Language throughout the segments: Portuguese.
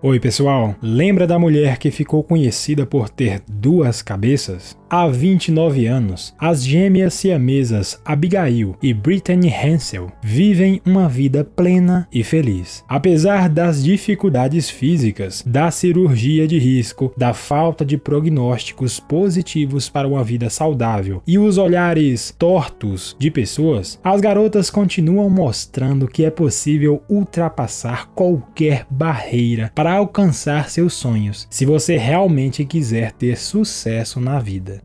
Oi pessoal, lembra da mulher que ficou conhecida por ter duas cabeças? Há 29 anos, as gêmeas siamesas Abigail e Brittany Hensel vivem uma vida plena e feliz. Apesar das dificuldades físicas, da cirurgia de risco, da falta de prognósticos positivos para uma vida saudável e os olhares tortos de pessoas, as garotas continuam mostrando que é possível ultrapassar qualquer barreira para alcançar seus sonhos, se você realmente quiser ter sucesso na vida.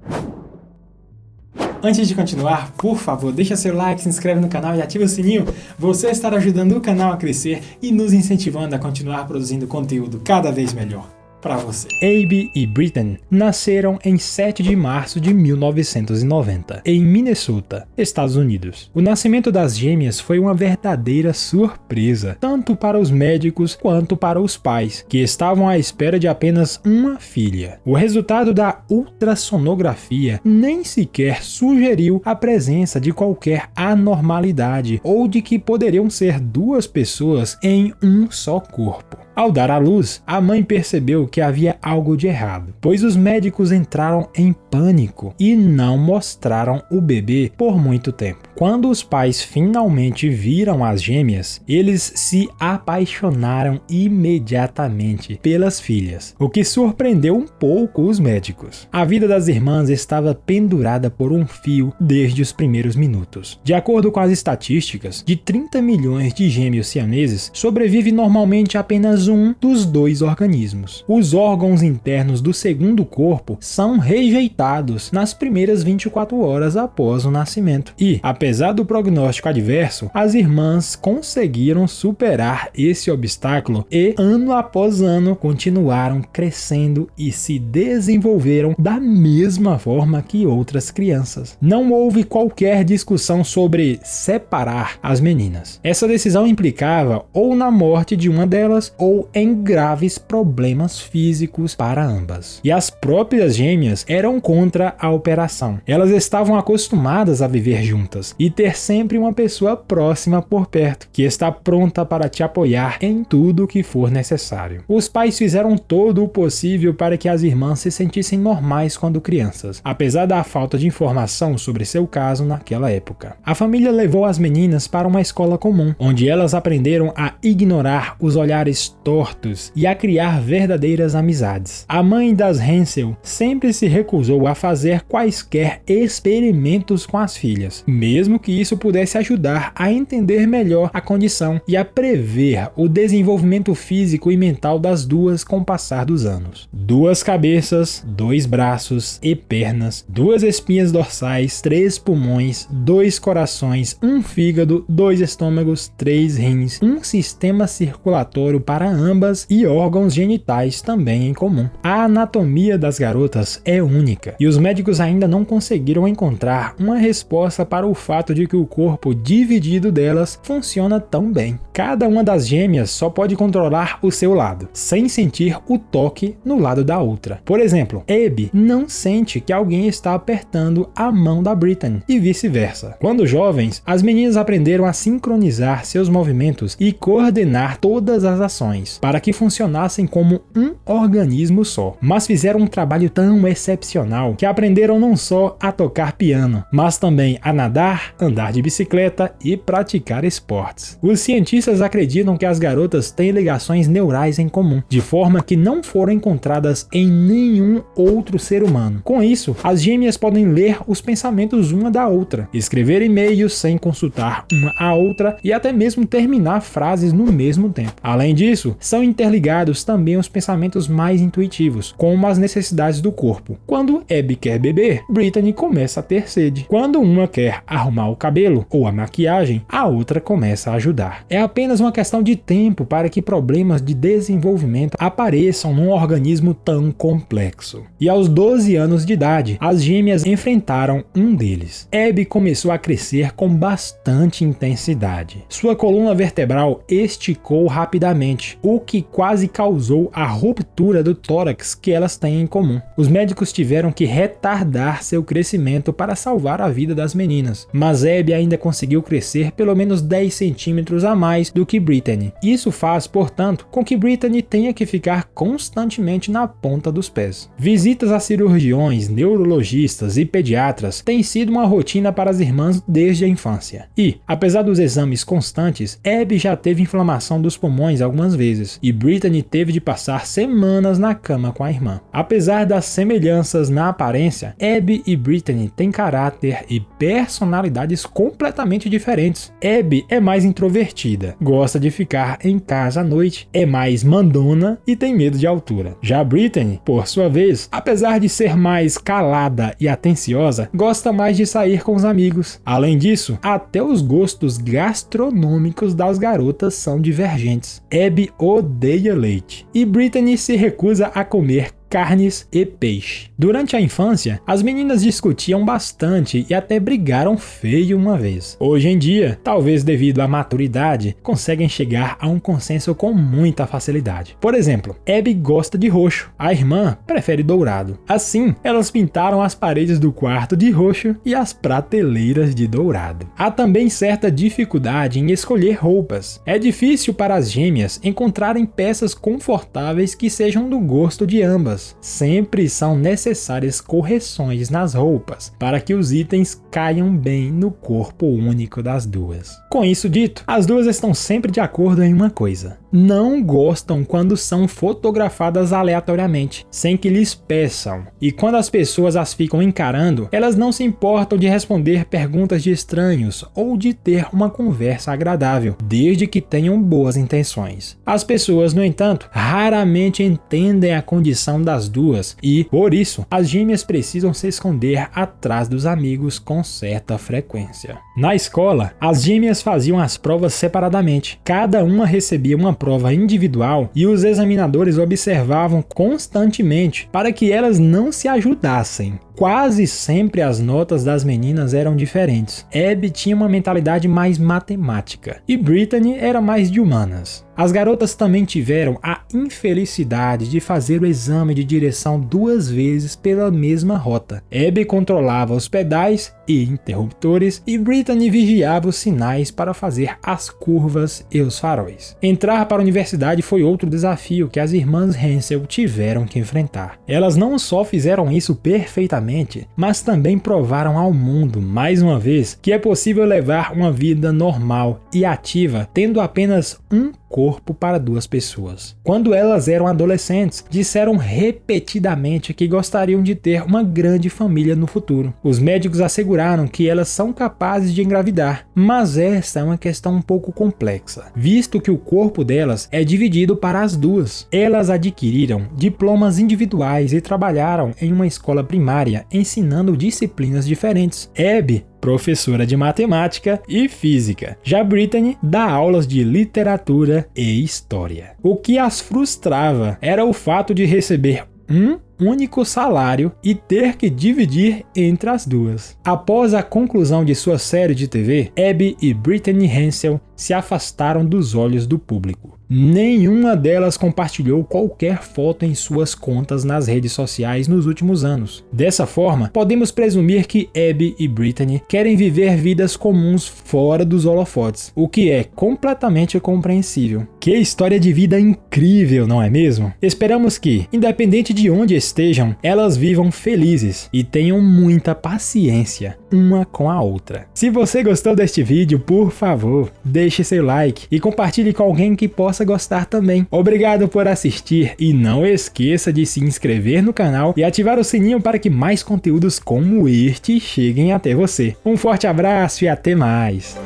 Antes de continuar, por favor, deixa seu like, se inscreve no canal e ativa o sininho. Você estará ajudando o canal a crescer e nos incentivando a continuar produzindo conteúdo cada vez melhor para você. Abby e Brittany nasceram em 7 de março de 1990, em Minnesota, Estados Unidos. O nascimento das gêmeas foi uma verdadeira surpresa, tanto para os médicos quanto para os pais, que estavam à espera de apenas uma filha. O resultado da ultrassonografia nem sequer sugeriu a presença de qualquer anormalidade ou de que poderiam ser duas pessoas em um só corpo. Ao dar à luz, a mãe percebeu que havia algo de errado, pois os médicos entraram em pânico e não mostraram o bebê por muito tempo. Quando os pais finalmente viram as gêmeas, eles se apaixonaram imediatamente pelas filhas, o que surpreendeu um pouco os médicos. A vida das irmãs estava pendurada por um fio desde os primeiros minutos. De acordo com as estatísticas, de 30 milhões de gêmeos siameses, sobrevive normalmente apenas um dos dois organismos. Os órgãos internos do segundo corpo são rejeitados nas primeiras 24 horas após o nascimento. E, apesar do prognóstico adverso, as irmãs conseguiram superar esse obstáculo e, ano após ano, continuaram crescendo e se desenvolveram da mesma forma que outras crianças. Não houve qualquer discussão sobre separar as meninas. Essa decisão implicava ou na morte de uma delas ou em graves problemas físicos para ambas. E as próprias gêmeas eram contra a operação. Elas estavam acostumadas a viver juntas e ter sempre uma pessoa próxima por perto, que está pronta para te apoiar em tudo o que for necessário. Os pais fizeram todo o possível para que as irmãs se sentissem normais quando crianças, apesar da falta de informação sobre seu caso naquela época. A família levou as meninas para uma escola comum, onde elas aprenderam a ignorar os olhares tortos e a criar verdadeiras amizades. A mãe das Hensel sempre se recusou a fazer quaisquer experimentos com as filhas, mesmo que isso pudesse ajudar a entender melhor a condição e a prever o desenvolvimento físico e mental das duas com o passar dos anos. Duas cabeças, 2 braços e pernas, 2 espinhas dorsais, 3 pulmões, 2 corações, 1 fígado, 2 estômagos, 3 rins, um sistema circulatório para ambas e órgãos genitais também em comum. A anatomia das garotas é única e os médicos ainda não conseguiram encontrar uma resposta para o fato de que o corpo dividido delas funciona tão bem. Cada uma das gêmeas só pode controlar o seu lado, sem sentir o toque no lado da outra. Por exemplo, Abby não sente que alguém está apertando a mão da Brittany e vice-versa. Quando jovens, as meninas aprenderam a sincronizar seus movimentos e coordenar todas as ações para que funcionassem como um organismo só, mas fizeram um trabalho tão excepcional que aprenderam não só a tocar piano, mas também a nadar, andar de bicicleta e praticar esportes. Os cientistas acreditam que as garotas têm ligações neurais em comum, de forma que não foram encontradas em nenhum outro ser humano. Com isso, as gêmeas podem ler os pensamentos uma da outra, escrever e-mails sem consultar uma a outra e até mesmo terminar frases no mesmo tempo. Além disso, são interligados também os pensamentos mais intuitivos, como as necessidades do corpo. Quando Abby quer beber, Brittany começa a ter sede. Quando uma quer arrumar o cabelo ou a maquiagem, a outra começa a ajudar. É apenas uma questão de tempo para que problemas de desenvolvimento apareçam num organismo tão complexo. E aos 12 anos de idade, as gêmeas enfrentaram um deles. Abby começou a crescer com bastante intensidade. Sua coluna vertebral esticou rapidamente, o que quase causou a ruptura do tórax que elas têm em comum. Os médicos tiveram que retardar seu crescimento para salvar a vida das meninas, mas Abby ainda conseguiu crescer pelo menos 10 centímetros a mais do que Brittany. Isso faz, portanto, com que Brittany tenha que ficar constantemente na ponta dos pés. Visitas a cirurgiões, neurologistas e pediatras têm sido uma rotina para as irmãs desde a infância. E, apesar dos exames constantes, Abby já teve inflamação dos pulmões algumas vezes, e Brittany teve de passar semanas na cama com a irmã. Apesar das semelhanças na aparência, Abby e Brittany têm caráter e personalidades completamente diferentes. Abby é mais introvertida, gosta de ficar em casa à noite, é mais mandona e tem medo de altura. Já Brittany, por sua vez, apesar de ser mais calada e atenciosa, gosta mais de sair com os amigos. Além disso, até os gostos gastronômicos das garotas são divergentes. Abby odeia leite e Brittany se recusa a comer carnes e peixe. Durante a infância, as meninas discutiam bastante e até brigaram feio uma vez. Hoje em dia, talvez devido à maturidade, conseguem chegar a um consenso com muita facilidade. Por exemplo, Abby gosta de roxo, a irmã prefere dourado. Assim, elas pintaram as paredes do quarto de roxo e as prateleiras de dourado. Há também certa dificuldade em escolher roupas. É difícil para as gêmeas encontrarem peças confortáveis que sejam do gosto de ambas. Sempre são necessárias correções nas roupas para que os itens caiam bem no corpo único das duas. Com isso dito, as duas estão sempre de acordo em uma coisa: não gostam quando são fotografadas aleatoriamente, sem que lhes peçam. E quando as pessoas as ficam encarando, elas não se importam de responder perguntas de estranhos ou de ter uma conversa agradável, desde que tenham boas intenções. As pessoas, no entanto, raramente entendem a condição das duas e, por isso, as gêmeas precisam se esconder atrás dos amigos com certa frequência. Na escola, as gêmeas faziam as provas separadamente. Cada uma recebia uma prova individual e os examinadores observavam constantemente para que elas não se ajudassem. Quase sempre as notas das meninas eram diferentes. Abby tinha uma mentalidade mais matemática e Brittany era mais de humanas. As garotas também tiveram a infelicidade de fazer o exame de direção 2 vezes pela mesma rota. Abby controlava os pedais e interruptores e Brittany vigiava os sinais para fazer as curvas e os faróis. Entrar para a universidade foi outro desafio que as irmãs Hensel tiveram que enfrentar. Elas não só fizeram isso perfeitamente, mas também provaram ao mundo, mais uma vez, que é possível levar uma vida normal e ativa tendo apenas um corpo para 2 pessoas. Quando elas eram adolescentes, disseram repetidamente que gostariam de ter uma grande família no futuro. Os médicos asseguraram que elas são capazes de engravidar, mas esta é uma questão um pouco complexa, visto que o corpo delas é dividido para as duas. Elas adquiriram diplomas individuais e trabalharam em uma escola primária ensinando disciplinas diferentes. Abby, professora de matemática e física. Já Brittany dá aulas de literatura e história. O que as frustrava era o fato de receber um único salário e ter que dividir entre as duas. Após a conclusão de sua série de TV, Abby e Brittany Hensel se afastaram dos olhos do público. Nenhuma delas compartilhou qualquer foto em suas contas nas redes sociais nos últimos anos. Dessa forma, podemos presumir que Abby e Brittany querem viver vidas comuns fora dos holofotes, o que é completamente compreensível. Que história de vida incrível, não é mesmo? Esperamos que, independente de onde estejam, elas vivam felizes e tenham muita paciência uma com a outra. Se você gostou deste vídeo, por favor, deixe seu like e compartilhe com alguém que possa gostar também. Obrigado por assistir e não esqueça de se inscrever no canal e ativar o sininho para que mais conteúdos como este cheguem até você. Um forte abraço e até mais!